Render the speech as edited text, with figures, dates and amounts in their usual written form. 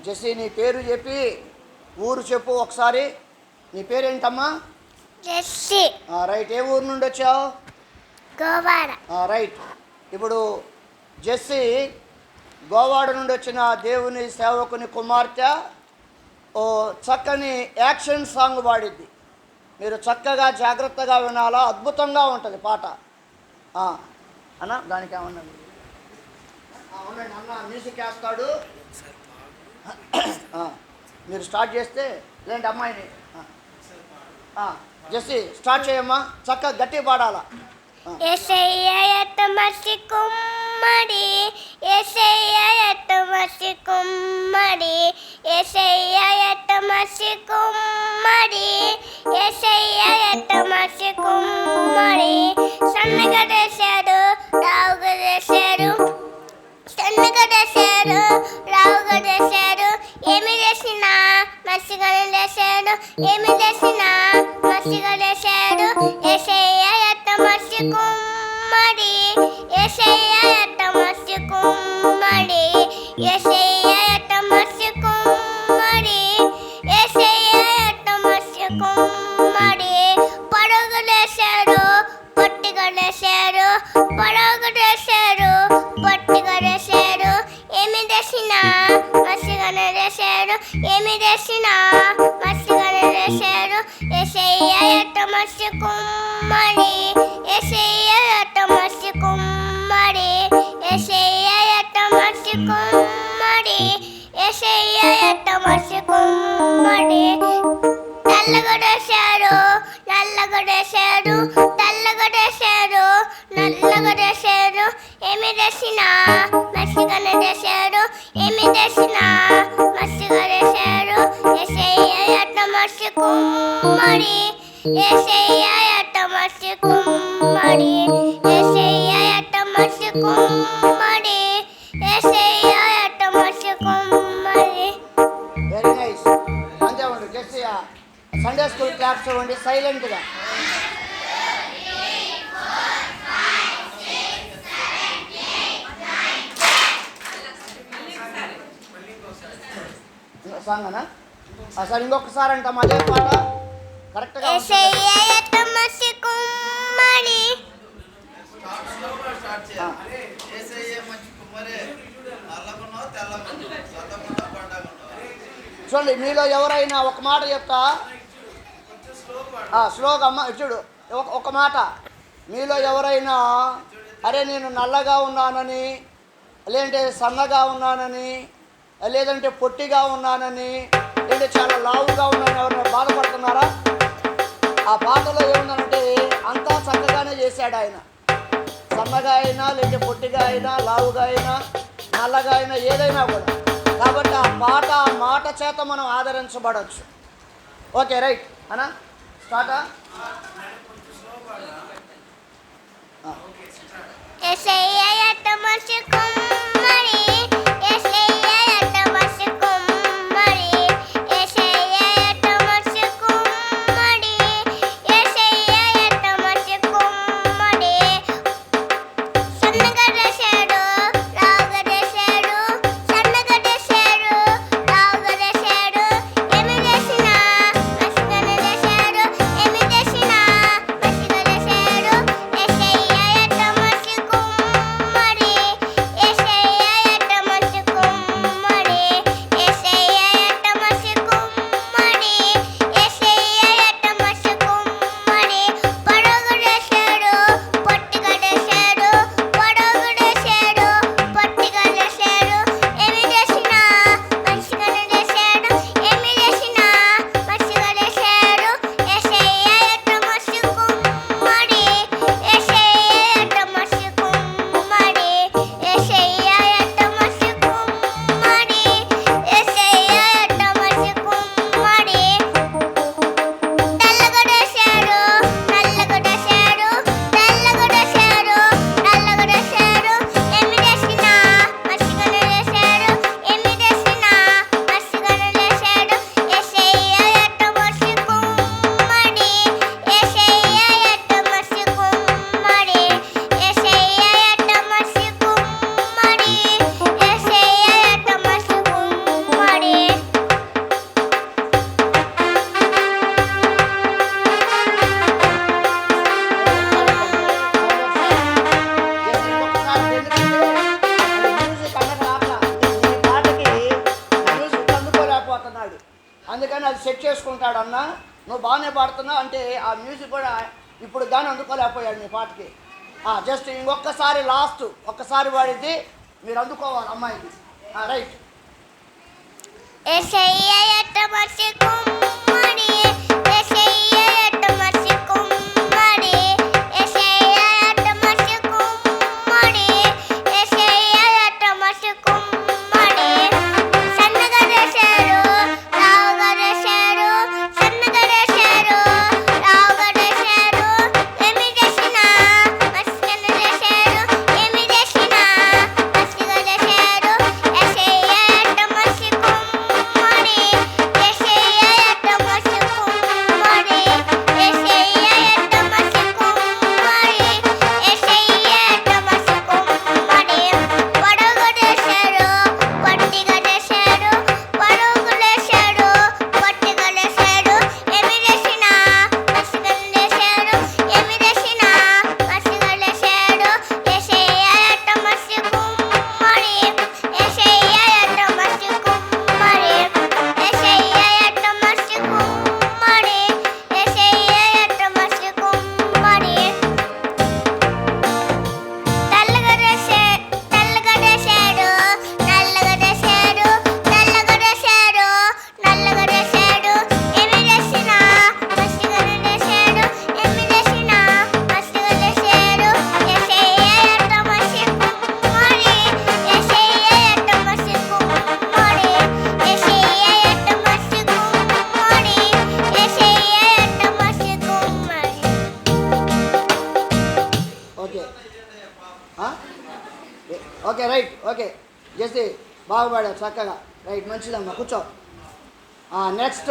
Jessie, నీ పేరు చెప్పి ఊరు చెప్పు ఒకసారి. నీ పేరేంటమ్మా? జెస్సీ. రైట్. ఏ ఊరు నుండి వచ్చావు? గోవాడ. రైట్. ఇప్పుడు జెస్సీ గోవాడ నుండి వచ్చిన దేవుని సేవకుని కుమార్తె ఓ చక్కని యాక్షన్ సాంగ్ పాడిద్ది. మీరు చక్కగా జాగ్రత్తగా వినాలా, అద్భుతంగా ఉంటుంది పాట. అన్న దానికి ఏమన్నా ఉండండి, అన్న మ్యూజిక్ వేస్తాడు. మీరు స్టార్ట్ చేస్తే లేండి అమ్మాయిని. జెస్సీ స్టార్ట్ చేయమ్మా, చక్కగా గట్టి పాడాలా. యేసయ్యయట మసి కుమ్మడి, యేసయ్యయట మసి కుమ్మడి, యేసయ్యయట మసి కుమ్మడి, యేసయ్యయట మసి కుమ్మడి. సన్నగా చేశాడు, రావుగా చేశాడు, సన్నగా చేశాడు, రావుగా చేశాడు. ఏమి చేసినా మసిగానే చేశాడు, ఏమి చేసినా మసిగా చేశాడు. యేసయ్యయట మసి కుమ్మడి, యేసయ్యయట మసి కుమ్మడి, యేసయ్యయట మసి కుమ్మడి, యేసయ్యయట మసి కుమ్మడి. పరుగులేశాడు, పొట్టిగలేశాడు, పరుగులేశాడు, పొట్టిగలేశాడు. ఏమి చేసినా మసిగానే చేశాడు, ఏమి చేసినా మసిగానే చేశాడు. యేసయ్యయట మసి కుమ్మడి, యేసయ్యయట మసి కుమ్మడి, యేసయ్యయట మసి కుమ్మడి, యేసయ్యయట మసి కుమ్మడి. తెల్లగడేశాడు, నల్లగడేశాడు, తెల్లగడేశాడు, నల్లగడేశాడు. ఏమి చేసినా మసిగానే చేశాడు, ఏమి చేసినా మసిగా చేశాడు. యేసయ్యయట మసి కుమ్మడి, యేసయ్యయట మసి కుమ్మడి, యేసయ్యయట మసి కుమ్మడి, యేసయ్యయట మసి కుమ్మడి. Very nice. అంతే ఉండు జెస్సీ. సండే స్కూల్ క్లాస్ చూడండి సైలెంట్గా. సాంగనా? సరే ఇంకొకసారి అంటాం అదే పాట కరెక్ట్గా. యేసయ్యయట మసి కుమ్మడి. చూడండి, మీలో ఎవరైనా ఒక మాట చెప్తా, స్లోగా అమ్మ చూడు. ఒక మాట, మీలో ఎవరైనా అరే నేను నల్లగా ఉన్నానని, లేదంటే సన్నగా ఉన్నానని, లేదంటే పొట్టిగా ఉన్నానని, లేదంటే చాలా లావుగా ఉన్నానని ఎవరైనా బాధపడుతున్నారా? ఆ పాటలో ఏముందనంటే అంతా చక్కగానే చేశాడు ఆయన. సన్నగా అయినా, లేదంటే పొట్టిగా అయినా, లావుగా అయినా, నల్లగా అయినా, ఏదైనా కూడా. కాబట్టి ఆ పాట, ఆ మాట చేత మనం ఆదరించబడవచ్చు. ఓకే రైట్ అన్నా, స్టార్టా? యేసయ్యయట మసి కుమ్మడి, యేసయ్యయట మసి కుమ్మడి, యేసయ్యయట మసి కుమ్మడి, యేసయ్యయట మసి కుమ్మడి. సన్నగా చేశాడు, లావుగా చేశాడు, సన్నగా చేశాడు, లావుగా చేశాడు. ఏమి చేసినా మసిగానే చేశాడు, ఏమి చేసినా మసిగా చేశాడు. యేసయ్యయట మసి కుమ్మడి, యేసయ్యయట అందుకని అది సెట్ చేసుకుంటాడు అన్న. నువ్వు బాగానే పాడుతున్నావు అంటే ఆ మ్యూజిక్ కూడా ఇప్పుడు కానీ అందుకోలేకపోయాడు నీ పాటకి. జస్ట్ ఇంకొకసారి లాస్ట్ ఒక్కసారి పాడిద్ది మీరు అందుకోవాలి అమ్మాయికి. రైట్. యేసయ్య ఎట్ట మసి కుమ్మడి, యేసయ్య ఎట్ట మసి కుమ్మడి, యేసయ్య ఎట్ట మసి కుమ్మడి, యేసయ్య ఎట్ట మసి కుమ్మడి. సన్నగా చేశారు, లావుగా చేశారు, సన్నగా చేశారు, లావుగా చేశారు. ఏమి చేసినా మసిగా చేశారు, ఏమి చేసినా మసిగా చేశారు. యేసయ్య ఎట్ట మసి కుమ్మడి, యేసయ్య ఎట్ట మసి కుమ్మడి, యేసయ్య ఎట్ట మసి కుమ్మడి, యేసయ్య ఎట్ట మసి కుమ్మడి. పొడుగు చేశారు, పొట్టిగా చేశారు, పొడుగు చేశారు, పొట్టిగా చేశారు. ఏమి చేసినా మసిగా చేశారు, ఏమి చేసినా మసిగా చేశారు. యేసయ్య ఎట్ట మసి కుమ్మడి, యేసయ్య ఎట్ట మసి కుమ్మడి, యేసయ్య ఎట్ట మసి కుమ్మడి, యేసయ్య ఎట్ట మసి కుమ్మడి. తెల్లగా చేశాడు, నల్లగా చేశాడు, తెల్లగా చేశాడు, నల్లగా చేశాడు. ఏమి చేసినా మసిగా చేశాడు, ఏమి చేసినా మసిగా చేశాడు. యేసయ్య ఎట్ట మసి కుమ్మడి, యేసయ్య ఎట్ట మసి కుమ్మడి, యేసయ్య ఎట్ట మసి కుమ్మడి, యేసయ్య ఎట్ట మసి కుమ్మడి. Okay. Okay right. Okay Jessie బాగా పాడావు చక్కగా. రైట్ మంచిదమ్మా కూర్చో. నెక్స్ట్